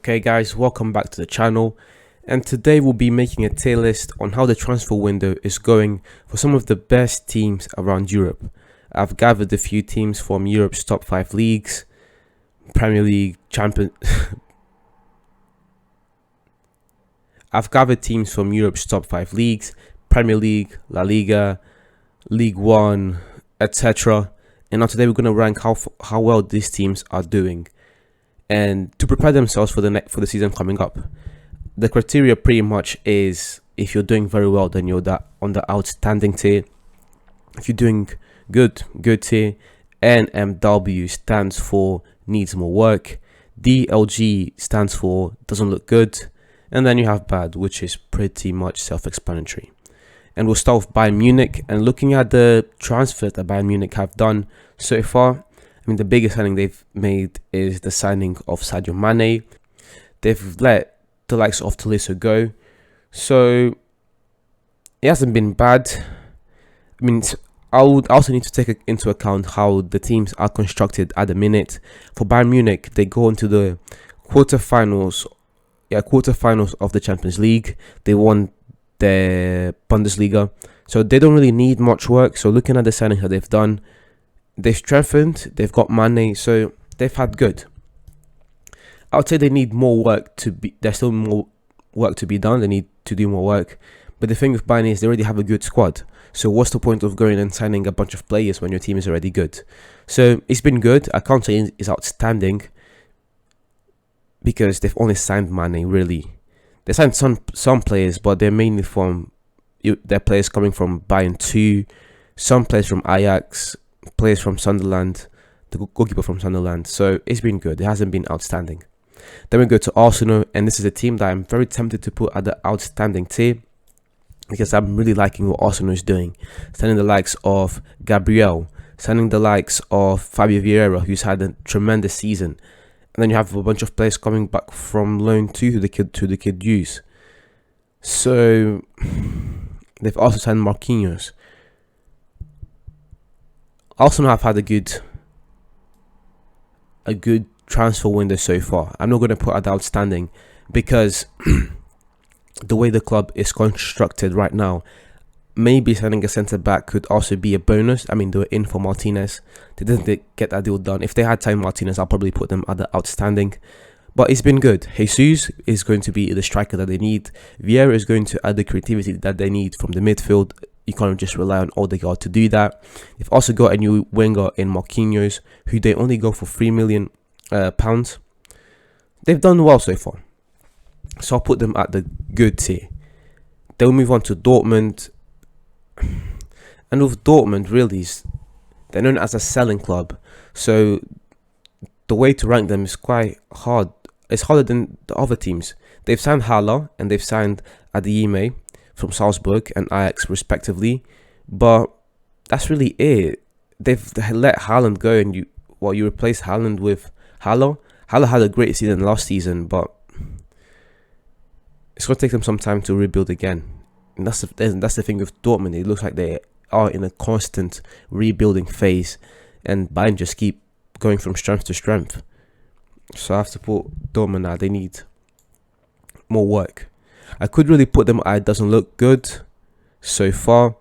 Okay guys, welcome back to the channel, and today we'll be making a tier list on how the transfer window is going for some of the best teams around Europe. I've gathered a few teams from Europe's top 5 leagues, Premier League, I've gathered teams from Europe's top 5 leagues, Premier League, La Liga, League 1, etc. And now today we're going to rank how well these teams are doing, and to prepare themselves for the season coming up. The criteria pretty much is, if you're doing very well, then you're on the outstanding tier. If you're doing good tier. NMW stands for needs more work. DLG stands for doesn't look good. And then you have bad, which is pretty much self-explanatory. And we'll start with Bayern Munich, and looking at the transfers that Bayern Munich have done so far. I mean, the biggest signing they've made is the signing of Sadio Mane. They've let the likes of Tolisso go, so it hasn't been bad. I mean, I would also need to take into account how the teams are constructed at the minute. For Bayern Munich, they go into the quarterfinals of the Champions League. They won the Bundesliga, so they don't really need much work. So looking at the signings that they've done, they've strengthened, they've got Mane, so they've had good. I would say they need more work to be, there's still more work to be done, they need to do more work. But the thing with Bayern is they already have a good squad. So what's the point of going and signing a bunch of players when your team is already good? So it's been good. I can't say it's outstanding, because they've only signed Mane, really. They signed some players, but they're mainly from, they're players coming from Bayern 2, some players from Ajax, players from Sunderland, the goalkeeper from Sunderland. So it's been good. It hasn't been outstanding. Then we go to Arsenal, and this is a team that I'm very tempted to put at the outstanding tier, because I'm really liking what Arsenal is doing. Signing the likes of Gabriel, signing the likes of Fabio Vieira, who's had a tremendous season. And then you have a bunch of players coming back from loan to the kid youth. So they've also signed Marquinhos. Arsenal have had a good transfer window so far. I'm not going to put it outstanding, because the way the club is constructed right now, maybe signing a centre back could also be a bonus. I mean, they were in for Martinez. They didn't get that deal done. If they had signed Martinez, I'll probably put them at the outstanding. But it's been good. Jesus is going to be the striker that they need. Vieira is going to add the creativity that they need from the midfield. You can't just rely on Odegaard to do that. They've also got a new winger in Marquinhos, who they only go for £3 million. They've done well so far, so I'll put them at the good tier. Then we'll move on to Dortmund. And with Dortmund, really, they're known as a selling club, so the way to rank them is quite hard. It's harder than the other teams. They've signed Haller and they've signed Adeyemi from Salzburg and Ajax respectively, but that's really it. They've let Haaland go, and you replace Haaland with Haller. Haller had a great season last season, but it's going to take them some time to rebuild again. And that's the thing with Dortmund. It looks like they are in a constant rebuilding phase, and Bayern just keep going from strength to strength. So I have to put Dortmund now. They need more work. I could really put them at it doesn't look good so far.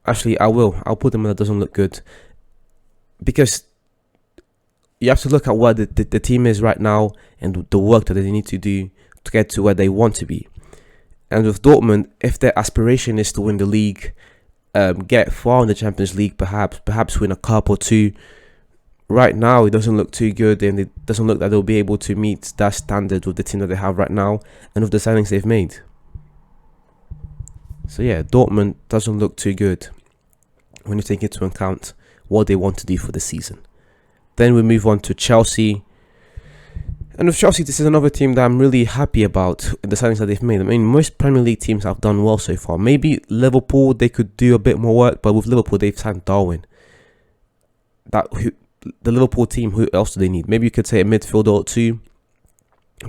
Actually, I'll put them at it doesn't look good, because you have to look at where the team is right now and the work that they need to do to get to where they want to be. And with Dortmund, if their aspiration is to win the league, get far in the Champions League, perhaps win a cup or two, right now it doesn't look too good, and it doesn't look that they'll be able to meet that standard with the team that they have right now and with the signings they've made. So yeah, Dortmund doesn't look too good when you take into account what they want to do for the season. Then we move on to Chelsea. And with Chelsea, this is another team that I'm really happy about the signings that they've made. I mean, most Premier League teams have done well so far. Maybe Liverpool, they could do a bit more work, but with Liverpool, they've signed Darwin. The Liverpool team, who else do they need? Maybe you could say a midfielder or two,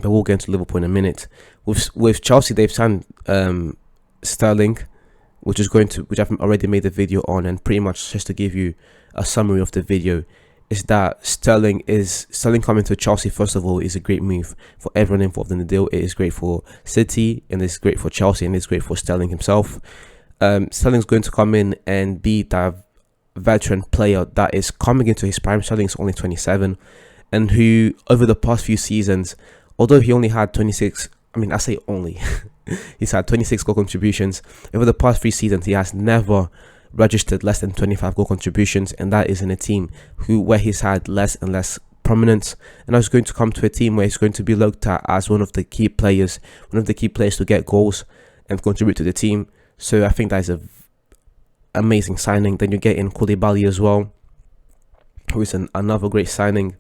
but we'll get into Liverpool in a minute. With Chelsea, they've signed Sterling, which I've already made a video on, and pretty much just to give you a summary of the video, is that Sterling coming to Chelsea. First of all, is a great move for everyone involved in the deal. It is great for City, and it's great for Chelsea, and it's great for Sterling himself. Sterling's going to come in and be that veteran player that is coming into his prime. Sterling's only 27, and who over the past few seasons, although he only had 26, I mean I say only, he's had 26 goal contributions over the past 3 seasons. He has never registered less than 25 goal contributions, and that is in a team where he's had less and less prominence. And I was going to come to a team where he's going to be looked at as one of the key players to get goals and contribute to the team. So I think that is a amazing signing. Then you get in Koulibaly as well, who is another great signing.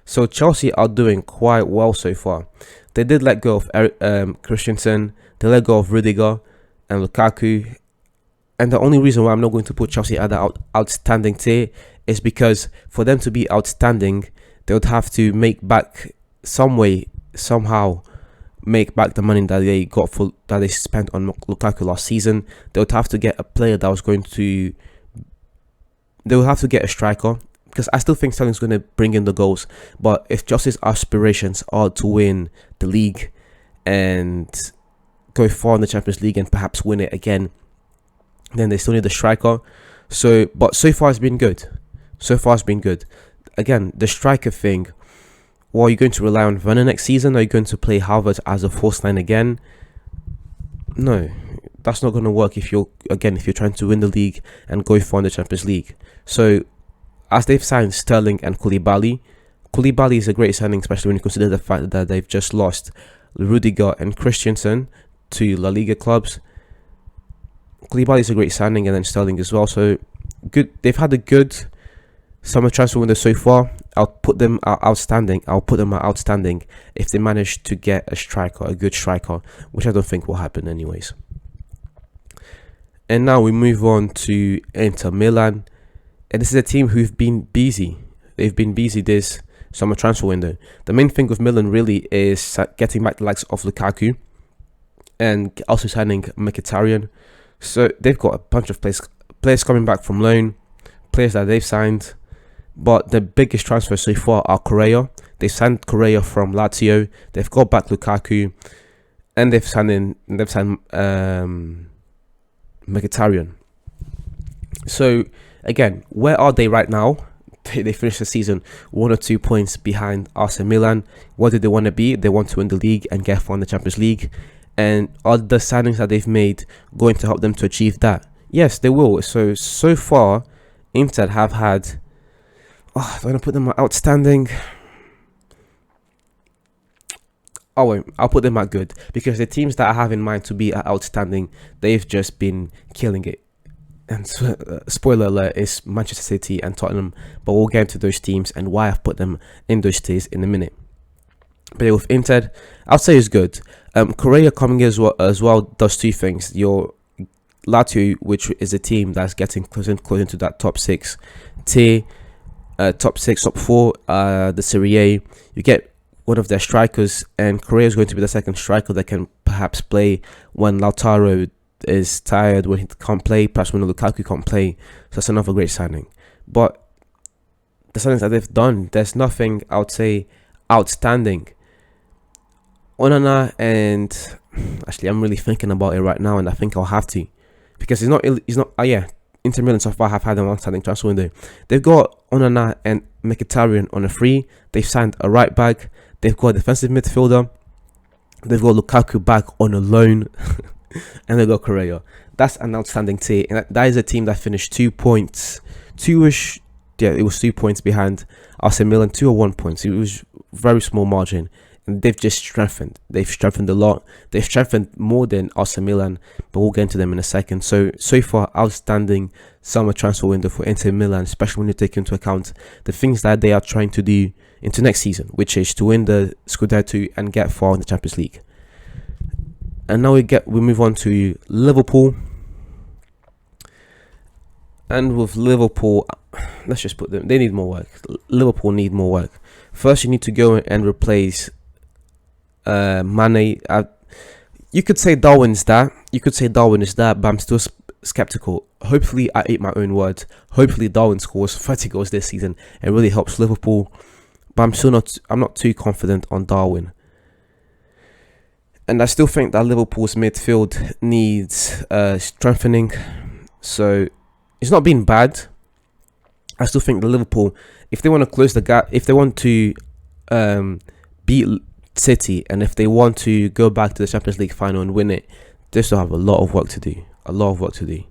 So Chelsea are doing quite well so far. They did let go of Christensen, they let go of Rudiger and Lukaku. And the only reason why I'm not going to put Chelsea at the outstanding tier is because for them to be outstanding, they would have to make back somehow make back the money that they spent on Lukaku last season. They would have to get a player that was going to. They would have to get a striker, because I still think Sterling's going to bring in the goals. But if Chelsea's aspirations are to win the league and go far in the Champions League and perhaps win it again, then they still need a striker. But so far it's been good. Again, the striker thing. Well, are you going to rely on Werner next season? Are you going to play Havertz as a false line again? No, that's not going to work if you're trying to win the league and go far in the Champions League. So, as they've signed Sterling and Koulibaly is a great signing, especially when you consider the fact that they've just lost Rudiger and Christensen to La Liga clubs. Koulibaly is a great signing, and then Sterling as well. So good. They've had a good summer transfer window so far. I'll put them at outstanding if they manage to get a good striker, which I don't think will happen anyways. And now we move on to Inter Milan, and this is a team who've been busy. They've been busy this summer transfer window. The main thing with Milan really is getting back the likes of Lukaku and also signing Mkhitaryan. So they've got a bunch of players coming back from loan, players that they've signed. But the biggest transfers so far are Correa. They've signed Correa from Lazio. They've got back Lukaku, and they've signed Mkhitaryan. So again, where are they right now? They finished the season 1 or 2 points behind AC Milan. What do they want to be? They want to win the league and get far in the Champions League. And are the signings that they've made going to help them to achieve that? Yes, they will. So far, Inter have had. I'm going to put them at outstanding. I'll put them at good, because the teams that I have in mind to be at outstanding, they've just been killing it. And spoiler alert, is Manchester City and Tottenham, but we'll get into those teams and why I've put them in those tiers in a minute. But with Inter, I'll say it's good. Correa coming as well does two things. Your Lazio, which is a team that's getting closer to that top 6 tier, top 6, top 4, the Serie A. You get one of their strikers, and Correa is going to be the second striker that can perhaps play when Lautaro is tired, when he can't play, perhaps when Lukaku can't play. So that's another great signing. But the signings that they've done, there's nothing I would say outstanding. Onana, and actually I'm really thinking about it right now, and I think I'll have to, because he's not Inter Milan so far have had an outstanding transfer window. They've got Onana and Mkhitaryan on a free. They've signed a right back. They've got a defensive midfielder. They've got Lukaku back on a loan. And they've got Correa. That's an outstanding tier. And that is a team that finished 2 points. It was 2 points behind AC Milan, 2 or 1 point. So it was very small margin. And they've just strengthened. They've strengthened a lot. They've strengthened more than AC Milan, but we'll get into them in a second. So far, outstanding summer transfer window for Inter Milan, especially when you take into account the things that they are trying to do into next season, which is to win the Scudetto and get far in the Champions League. And now we move on to Liverpool. And with Liverpool, let's just put them. They need more work. Liverpool need more work. First, you need to go and replace Mane. You could say Darwin is that, but I'm still skeptical. Hopefully, I ate my own words. Hopefully, Darwin scores 30 goals this season and really helps Liverpool. But I'm not too confident on Darwin. And I still think that Liverpool's midfield needs strengthening. So it's not been bad. I still think that Liverpool, if they want to close the gap, if they want to beat City, and if they want to go back to the Champions League final and win it, they still have a lot of work to do.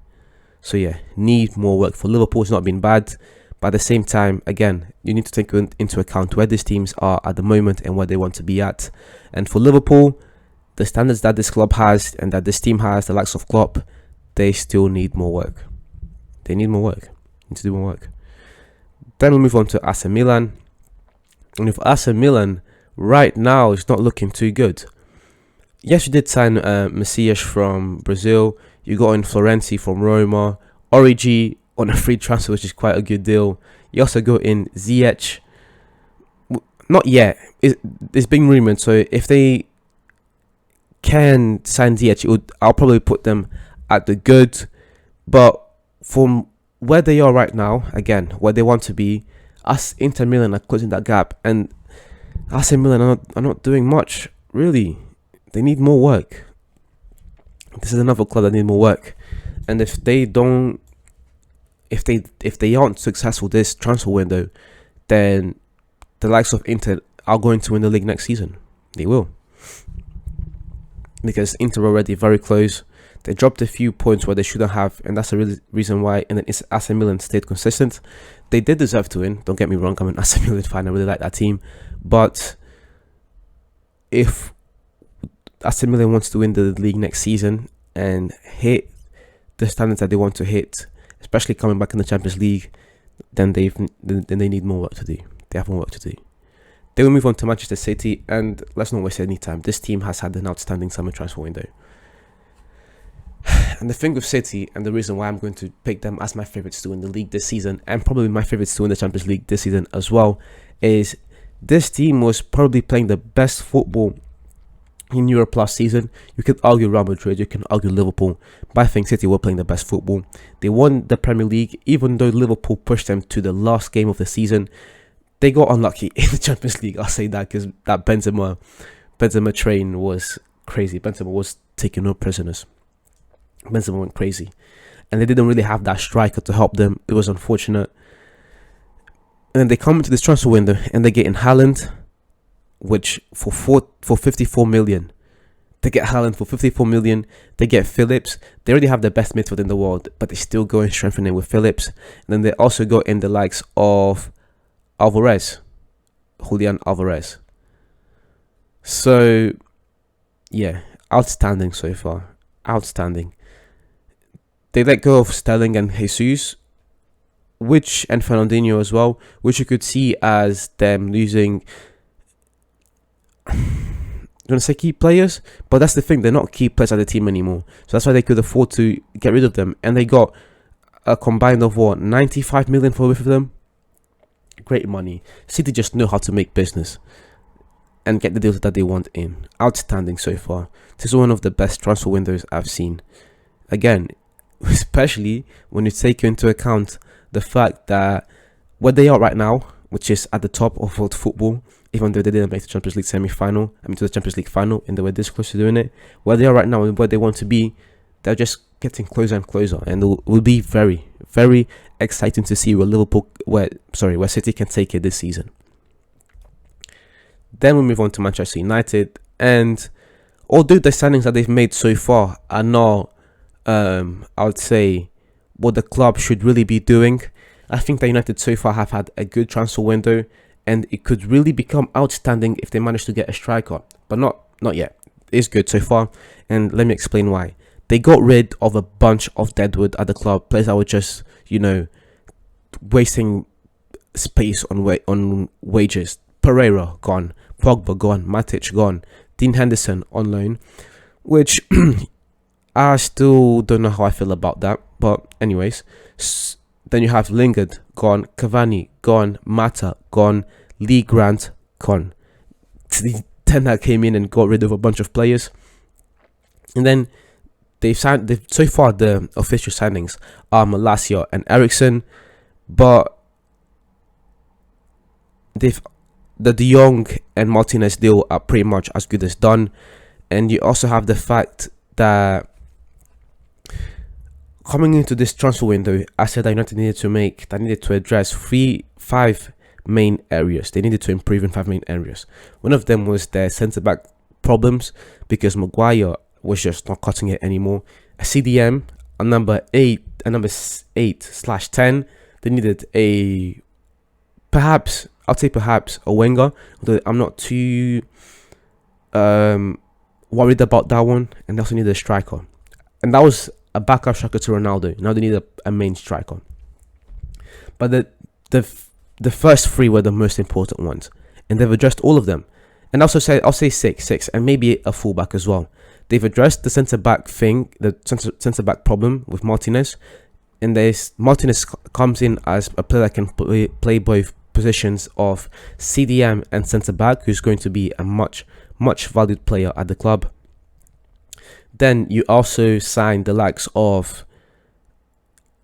So yeah, need more work for Liverpool. It's not been bad. But at the same time, again, you need to take into account where these teams are at the moment and where they want to be at. And for Liverpool, the standards that this club has and that this team has, the likes of Klopp, they still need more work. They need more work. Need to do more work. Then we move on to AC Milan. And with AC Milan, right now, it's not looking too good. Yes, you did sign Messias from Brazil. You got in Florenzi from Roma. Origi on a free transfer, which is quite a good deal. You also got in Ziyech. Not yet. It's being rumoured. So if they can sign Ziyech, I'll probably put them at the good. But from where they are right now, again, where they want to be, us Inter Milan are closing that gap. And AC Milan are not doing much, really. They need more work. This is another club that need more work. And if they aren't successful this transfer window, then the likes of Inter are going to win the league next season. They will. Because Inter are already very close. They dropped a few points where they shouldn't have, and that's the reason why. And then AC Milan stayed consistent. They did deserve to win. Don't get me wrong. I'm an AC Milan fan. I really like that team. But if AC Milan wants to win the league next season and hit the standards that they want to hit, especially coming back in the Champions League, then they need more work to do. They have more work to do. Then we move on to Manchester City, and let's not waste any time. This team has had an outstanding summer transfer window. And the thing with City, and the reason why I'm going to pick them as my favourites to win the league this season, and probably my favourites to win the Champions League this season as well, is this team was probably playing the best football in Europe last season. You could argue Real Madrid, you can argue Liverpool, but I think City were playing the best football. They won the Premier League, even though Liverpool pushed them to the last game of the season. They got unlucky in the Champions League. I'll say that because that Benzema train was crazy. Benzema was taking no prisoners. Benzema went crazy, and they didn't really have that striker to help them. It was unfortunate. And then they come into this transfer window and they get in Haaland, which for 54 million. They get Haaland for 54 million. They get Phillips. They already have the best midfield in the world, but they still go and strengthen it with Phillips. And then they also go in the likes of Julian Alvarez. So, yeah, outstanding so far. Outstanding. They let go of Sterling and Jesus, and Fernandinho as well, which you could see as them losing, I'm going to say key players, but that's the thing, they're not key players at the team anymore. So that's why they could afford to get rid of them. And they got a combined of 95 million for both of them. Great money. City just know how to make business and get the deals that they want in. Outstanding so far. This is one of the best transfer windows I've seen. Again, especially when you take into account the fact that where they are right now, which is at the top of world football, even though they didn't make the Champions League semi-final, to the Champions League final, and they were this close to doing it, where they are right now and where they want to be, they're just getting closer and closer, and it will be very, very exciting to see where City can take it this season. Then we move on to Manchester United, and although the signings that they've made so far are not, I would say, what the club should really be doing, I think that United so far have had a good transfer window, and it could really become outstanding if they manage to get a striker, but not yet. It's good so far, and let me explain why. They got rid of a bunch of deadwood at the club, players that were just, wasting space on wages. Pereira gone, Pogba gone, Matic gone, Dean Henderson on loan, which I still don't know how I feel about that. But anyways, then you have Lingard gone, Cavani gone, Mata gone, Lee Grant gone. Ten that came in and got rid of a bunch of players, and then So far the official signings are Malacia and Ericsson, but the De Jong and Martinez deal are pretty much as good as done. And you also have the fact that coming into this transfer window, I said that United needed to address 5 main areas. They needed to improve in 5 main areas. One of them was their centre back problems, because Maguire was just not cutting it anymore. A CDM, a number 8/10. They needed perhaps a winger. Although I'm not too worried about that one. And they also needed a striker, and that was a backup striker to Ronaldo. Now they need a main striker. But the first 3 were the most important ones, and they've addressed all of them. And I'll say six, and maybe a fullback as well. They've addressed the centre back thing, the centre back problem with Martinez, and Martinez comes in as a player that can play both positions of CDM and centre back, who's going to be a much valued player at the club. Then you also signed the likes of,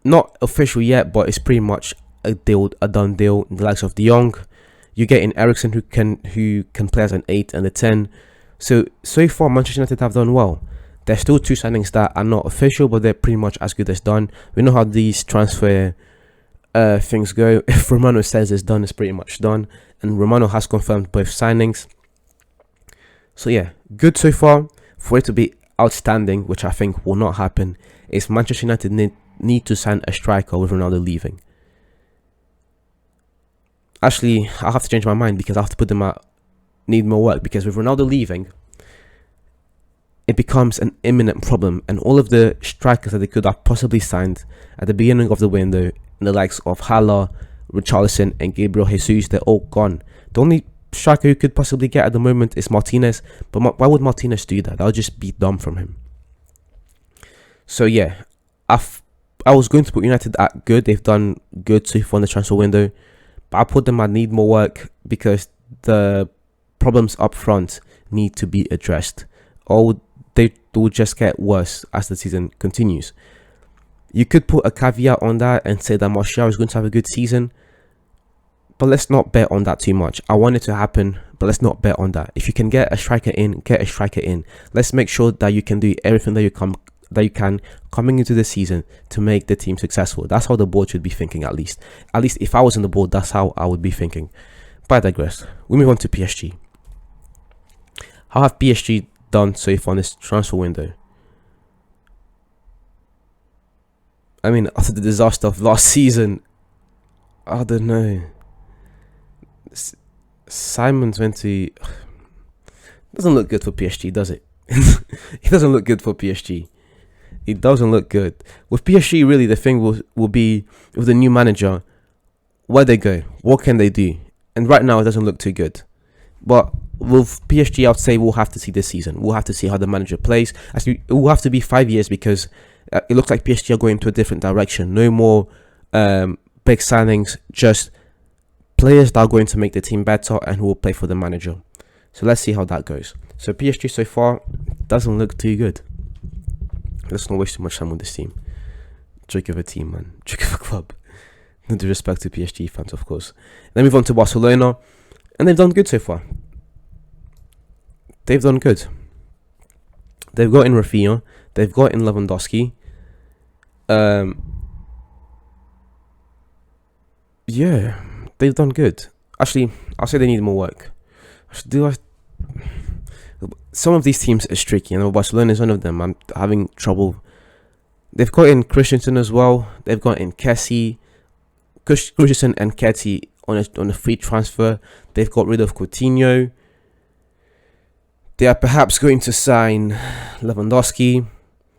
not official yet, but it's pretty much a done deal, the likes of De Jong. You get in Ericsson, who can play as an 8 and a 10. So far Manchester United have done well. There's still 2 signings that are not official, but they're pretty much as good as done. We know how these transfer things go. If Romano says it's done, it's pretty much done, and Romano has confirmed both signings. So yeah, good so far. For it to be outstanding, which I think will not happen, is Manchester United need to sign a striker with Ronaldo leaving. Actually, I'll have to change my mind, because I have to put them at need more work, because with Ronaldo leaving, it becomes an imminent problem, and all of the strikers that they could have possibly signed at the beginning of the window, the likes of Haller, Richarlison and Gabriel Jesus, they're all gone. The only striker who could possibly get at the moment is Martinez, but why would Martinez do that? That would just be dumb from him. So yeah, I was going to put United at good. They've done good so far in the transfer window, but I put them at need more work, because the problems up front need to be addressed, or they will just get worse as the season continues. You could put a caveat on that and say that Martial is going to have a good season, but let's not bet on that too much. I want it to happen, but let's not bet on that. If you can get a striker in, get a striker in. Let's make sure that you can do everything that you can coming into the season to make the team successful. That's how the board should be thinking, at least. At least if I was on the board, that's how I would be thinking. But I digress. We move on to PSG. How have PSG done so far in this transfer window? I mean, after the disaster of last season, I don't know. Simons went to... Doesn't look good for PSG, does it? It doesn't look good for PSG. It doesn't look good. With PSG, really, the thing will be with the new manager, where they go, what can they do? And right now, it doesn't look too good. But with PSG, I'd say we'll have to see this season. We'll have to see how the manager plays. Actually, it will have to be 5 years, because it looks like PSG are going to a different direction. No more big signings, just players that are going to make the team better and who will play for the manager. So let's see how that goes. So PSG so far doesn't look too good. Let's not waste too much time on this team. Trick of a team, man. Trick of a club. No disrespect to PSG fans, of course. Then move on to Barcelona, and they've done good so far. They've done good. They've got in Rafinha. They've got in Lewandowski. Yeah, they've done good. Actually, I'll say they need more work. Some of these teams is tricky. You know, Barcelona is one of them. I'm having trouble. They've got in Christensen as well. They've got in Kessie. Christensen and Kessie on a free transfer. They've got rid of Coutinho. They are perhaps going to sign Lewandowski.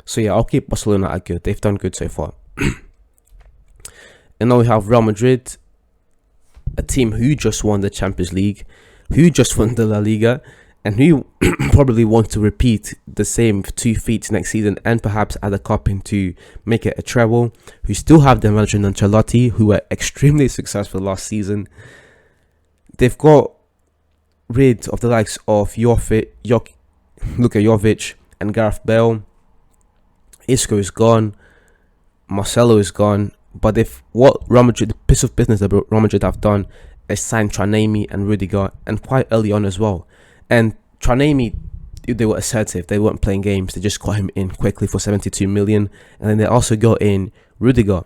So yeah, I'll keep Barcelona at good. They've done good so far. And now we have Real Madrid, a team who just won the Champions League, who just won the La Liga, and who probably want to repeat the same 2 feats next season and perhaps add a cup in to make it a treble, who still have their manager Ancelotti, who were extremely successful last season. They've got rid of the likes of Luka Jovic and Gareth Bale. Isco is gone, Marcelo is gone. But if what Real Madrid, the piece of business that Real Madrid have done is sign Tranemi and Rudiger, and quite early on as well. And Tranemi, they were assertive. They weren't playing games. They just got him in quickly for 72 million, and then they also got in Rudiger.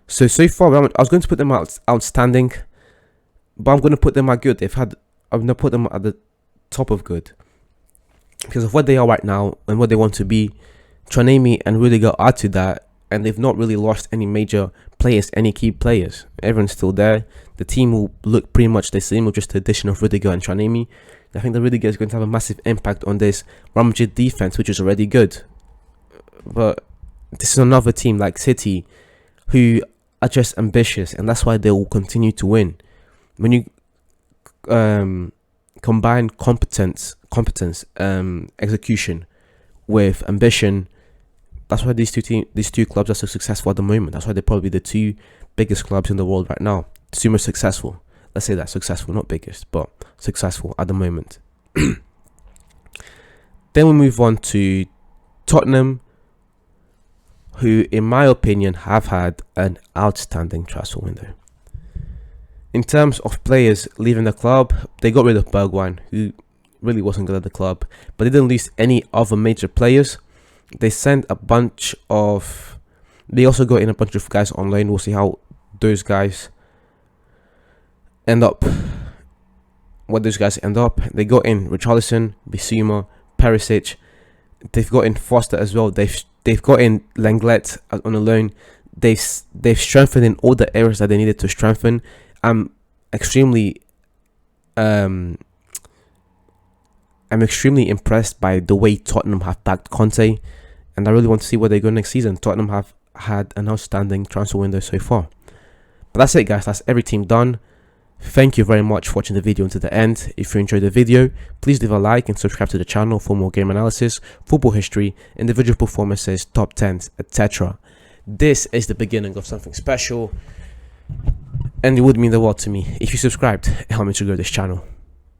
So far, I was going to put them outstanding, but I'm going to put them at good. I'm going to put them at the top of good because of what they are right now and what they want to be. Tranemi and Rudiger add to that, and they've not really lost any major players, any key players. Everyone's still there. The team will look pretty much the same with just the addition of Rudiger and Tranemi. I think that Rudiger is going to have a massive impact on this Real Madrid defense, which is already good. But this is another team like City who are just ambitious, and that's why they will continue to win. When you combine competence, execution with ambition, that's why these two clubs are so successful at the moment. That's why they're probably the two biggest clubs in the world right now. Two most successful. Let's say that, successful, not biggest, but successful at the moment. Then we move on to Tottenham, who, in my opinion, have had an outstanding transfer window. In terms of players leaving the club, they got rid of Bergwijn, who really wasn't good at the club, but they didn't lose any other major players. They sent a bunch of... They also got in a bunch of guys on loan. We'll see how those guys end up. What those guys end up. They got in Richarlison, Bissouma, Perisic. They've got in Foster as well. They've got in Lenglet on a loan. They've strengthened in all the areas that they needed to strengthen. I'm extremely impressed by the way Tottenham have backed Conte, and I really want to see where they go next season. Tottenham have had an outstanding transfer window so far. But that's it, guys. That's every team done. Thank you very much for watching the video until the end. If you enjoyed the video, please leave a like and subscribe to the channel for more game analysis, football history, individual performances, top 10s, etc. This is the beginning of something special, and it would mean the world to me if you subscribed and help me to grow this channel.